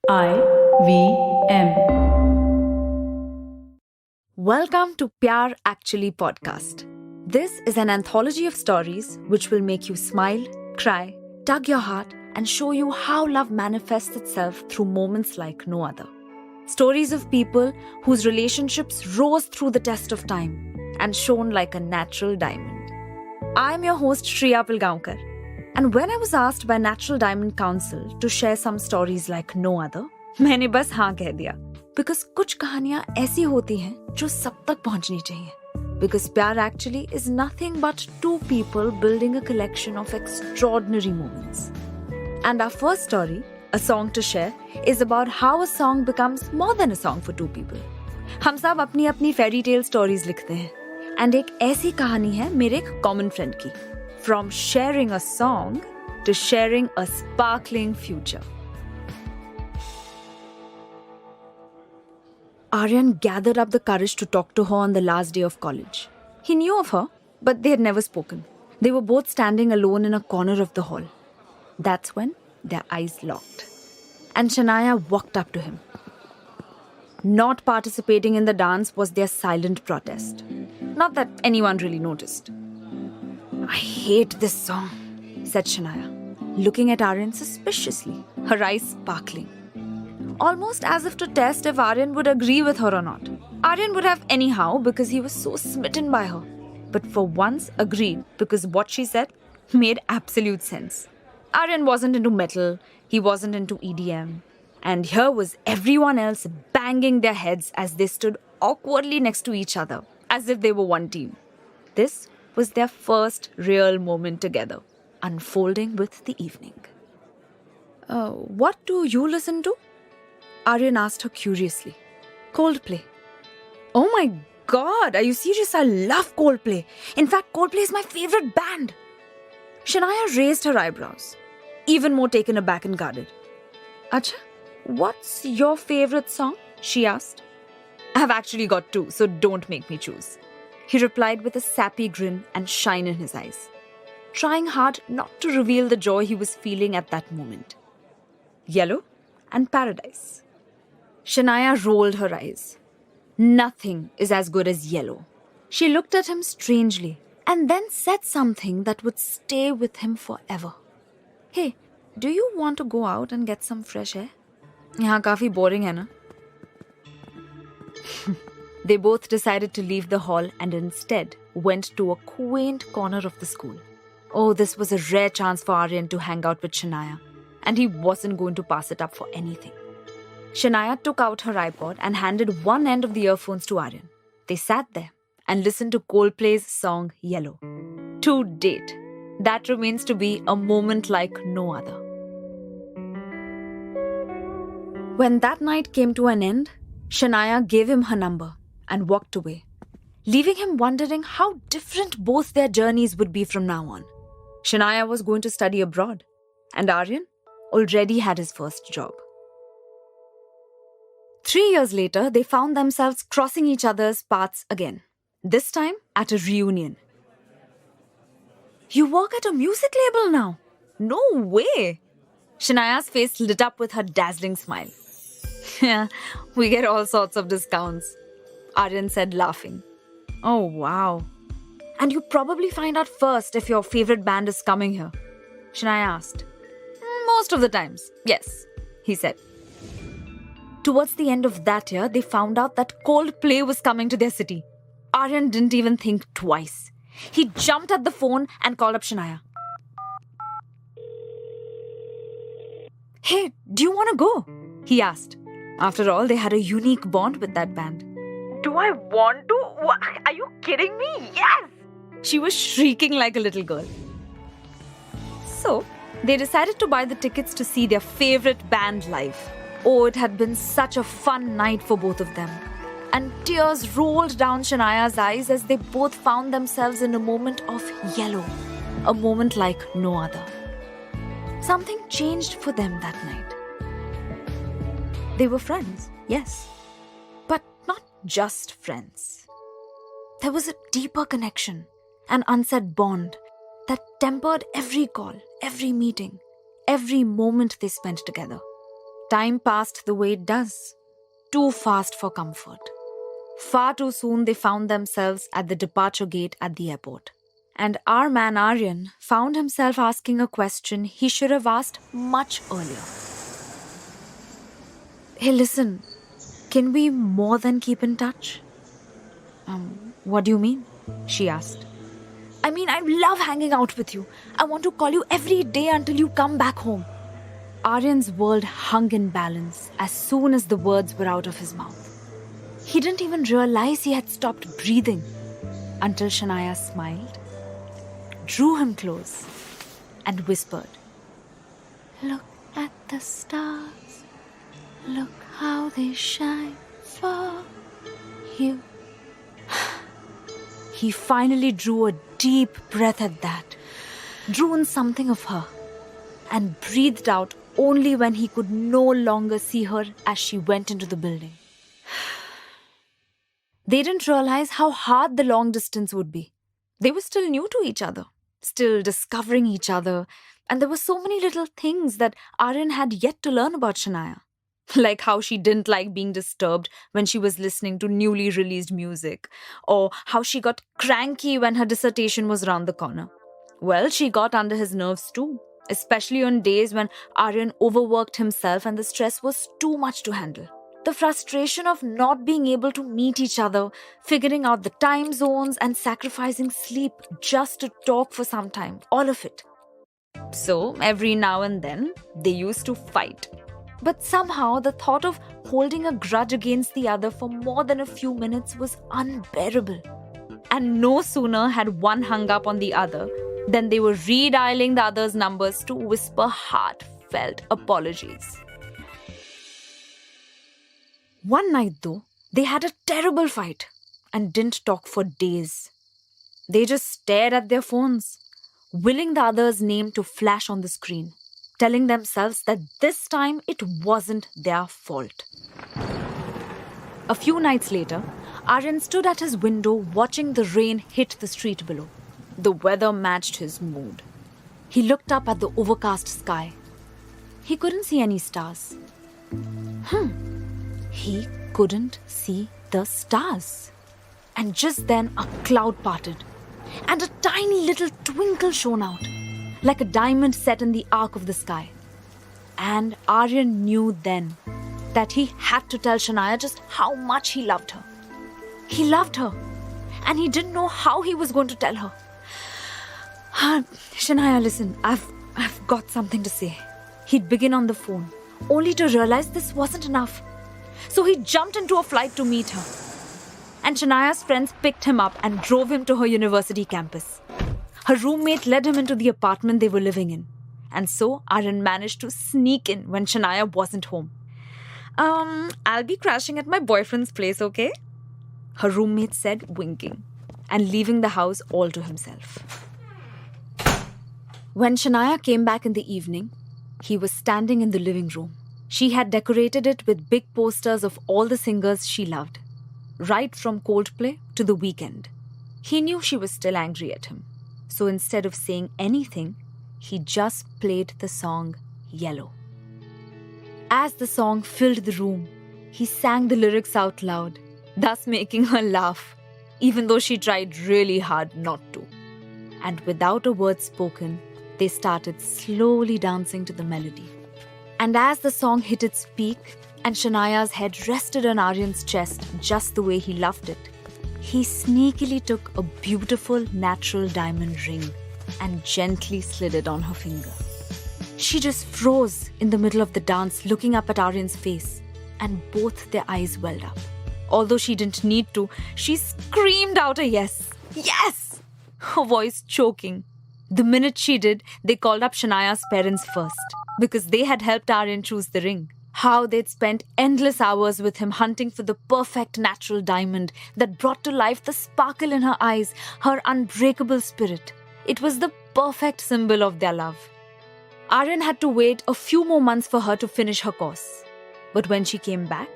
IVM. Welcome to Pyaar Actually Podcast. This is an anthology of stories which will make you smile, cry, tug your heart, and show you how love manifests itself through moments like no other. Stories of people whose relationships rose through the test of time and shone like a natural diamond. I'm your host Shriya Pilgaonkar, and when I was asked by Natural Diamond Council to share some stories like no other, मैंने बस हाँ कह दिया. Because कुछ कहानियां ऐसी होती हैं जो सब तक पहुंचनी चाहिए. Because Pyaar actually is nothing but two people building a collection of extraordinary moments. And our first story, A Song to Share, is about how a song becomes more than a song for two people. हम सब अपनी अपनी fairy tale stories लिखते हैं. And एक ऐसी कहानी है मेरे एक common friend की. From sharing a song to sharing a sparkling future. Aryan gathered up the courage to talk to her on the last day of college. He knew of her, but they had never spoken. They were both standing alone in a corner of the hall. That's when their eyes locked. And Shania walked up to him. Not participating in the dance was their silent protest. Not that anyone really noticed. I hate this song, said Shania, looking at Aryan suspiciously, her eyes sparkling. Almost as if to test if Aryan would agree with her or not. Aryan would have anyhow because he was so smitten by her. But for once agreed because what she said made absolute sense. Aryan wasn't into metal, he wasn't into EDM. And here was everyone else banging their heads as they stood awkwardly next to each other, as if they were one team. This was their first real moment together, unfolding with the evening. What do you listen to? Aryan asked her curiously. Coldplay. Oh my god, are you serious? I love Coldplay. In fact, Coldplay is my favorite band. Shania raised her eyebrows, even more taken aback and guarded. Acha, what's your favorite song? She asked. I've actually got two, so don't make me choose. He replied with a sappy grin and shine in his eyes, trying hard not to reveal the joy he was feeling at that moment. Yellow and Paradise. Shania rolled her eyes. Nothing is as good as Yellow. She looked at him strangely and then said something that would stay with him forever. Hey, do you want to go out and get some fresh air? यहाँ काफी boring है ना? They both decided to leave the hall and instead went to a quaint corner of the school. Oh, this was a rare chance for Aryan to hang out with Shania, and he wasn't going to pass it up for anything. Shania took out her iPod and handed one end of the earphones to Aryan. They sat there and listened to Coldplay's song Yellow. To date, that remains to be a moment like no other. When that night came to an end, Shania gave him her number and walked away, leaving him wondering how different both their journeys would be from now on. Shania was going to study abroad, and Aryan already had his first job. 3 years later, they found themselves crossing each other's paths again, this time at a reunion. You work at a music label now? No way! Shania's face lit up with her dazzling smile. Yeah, we get all sorts of discounts, Aryan said, laughing. Oh, wow. And you probably find out first if your favorite band is coming here, Shania asked. Most of the times, yes, he said. Towards the end of that year, they found out that Coldplay was coming to their city. Aryan didn't even think twice. He jumped at the phone and called up Shania. Hey, do you want to go? He asked. After all, they had a unique bond with that band. Do I want to? What? Are you kidding me? Yes! She was shrieking like a little girl. So, they decided to buy the tickets to see their favorite band live. Oh, it had been such a fun night for both of them. And tears rolled down Shania's eyes as they both found themselves in a moment of yellow. A moment like no other. Something changed for them that night. They were friends, yes. But not just friends. There was a deeper connection, an unsaid bond that tempered every call, every meeting, every moment they spent together. Time passed the way it does. Too fast for comfort. Far too soon they found themselves at the departure gate at the airport. And our man Aryan found himself asking a question he should have asked much earlier. Hey, listen, can we more than keep in touch? What do you mean? She asked. I mean, I love hanging out with you. I want to call you every day until you come back home. Aryan's world hung in balance as soon as the words were out of his mouth. He didn't even realize he had stopped breathing until Shania smiled, drew him close, and whispered, Look at the stars. Look how they shine for you. He finally drew a deep breath at that, drew in something of her, and breathed out only when he could no longer see her as she went into the building. They didn't realize how hard the long distance would be. They were still new to each other, still discovering each other, and there were so many little things that Aryan had yet to learn about Shania. Like how she didn't like being disturbed when she was listening to newly released music, or how she got cranky when her dissertation was around the corner. Well, she got under his nerves too, especially on days when Aryan overworked himself and the stress was too much to handle. The frustration of not being able to meet each other, figuring out the time zones and sacrificing sleep just to talk for some time, all of it. So, every now and then, they used to fight. But somehow, the thought of holding a grudge against the other for more than a few minutes was unbearable. And no sooner had one hung up on the other than they were redialing the other's numbers to whisper heartfelt apologies. One night, though, they had a terrible fight and didn't talk for days. They just stared at their phones, willing the other's name to flash on the screen, telling themselves that this time it wasn't their fault. A few nights later, Aryan stood at his window watching the rain hit the street below. The weather matched his mood. He looked up at the overcast sky. He couldn't see any stars. He couldn't see the stars. And just then a cloud parted, and a tiny little twinkle shone out, like a diamond set in the arc of the sky. And Aryan knew then that he had to tell Shania just how much he loved her. He loved her, and he didn't know how he was going to tell her. Shania, listen, I've got something to say. He'd begin on the phone, only to realize this wasn't enough. So he jumped into a flight to meet her. And Shania's friends picked him up and drove him to her university campus. Her roommate led him into the apartment they were living in. And so Aryan managed to sneak in when Shania wasn't home. I'll be crashing at my boyfriend's place, okay? Her roommate said, winking, and leaving the house all to himself. When Shania came back in the evening, he was standing in the living room. She had decorated it with big posters of all the singers she loved, right from Coldplay to The Weeknd. He knew she was still angry at him, so instead of saying anything, he just played the song Yellow. As the song filled the room, he sang the lyrics out loud, thus making her laugh, even though she tried really hard not to. And without a word spoken, they started slowly dancing to the melody. And as the song hit its peak and Shania's head rested on Aryan's chest just the way he loved it, he sneakily took a beautiful natural diamond ring and gently slid it on her finger. She just froze in the middle of the dance, looking up at Aryan's face, and both their eyes welled up. Although she didn't need to, she screamed out a yes. Yes! Her voice choking. The minute she did, they called up Shania's parents first, because they had helped Aryan choose the ring. How they'd spent endless hours with him hunting for the perfect natural diamond that brought to life the sparkle in her eyes, her unbreakable spirit. It was the perfect symbol of their love. Aryan had to wait a few more months for her to finish her course. But when she came back,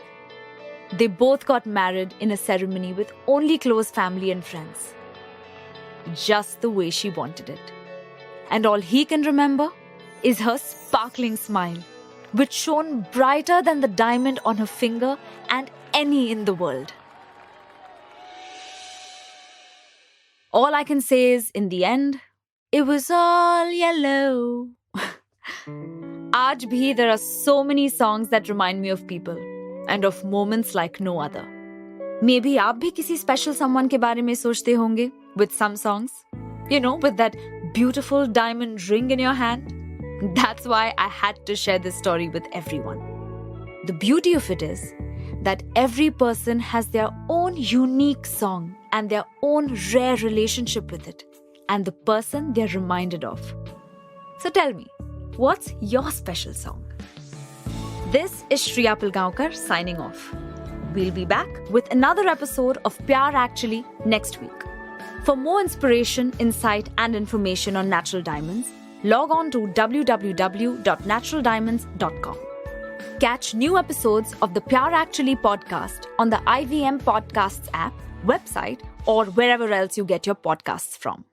they both got married in a ceremony with only close family and friends. Just the way she wanted it. And all he can remember is her sparkling smile which shone brighter than the diamond on her finger and any in the world. All I can say is, in the end, it was all yellow. Aaj bhi there are so many songs that remind me of people and of moments like no other. Maybe aap bhi kisi special someone ke bare mein sochte honge with some songs. You know, with that beautiful diamond ring in your hand. That's why I had to share this story with everyone. The beauty of it is that every person has their own unique song and their own rare relationship with it and the person they're reminded of. So tell me, what's your special song? This is Shriya Pilgaonkar signing off. We'll be back with another episode of Pyaar Actually next week. For more inspiration, insight and information on natural diamonds, log on to www.naturaldiamonds.com. Catch new episodes of the Pyaar Actually podcast on the IVM Podcasts app, website, or wherever else you get your podcasts from.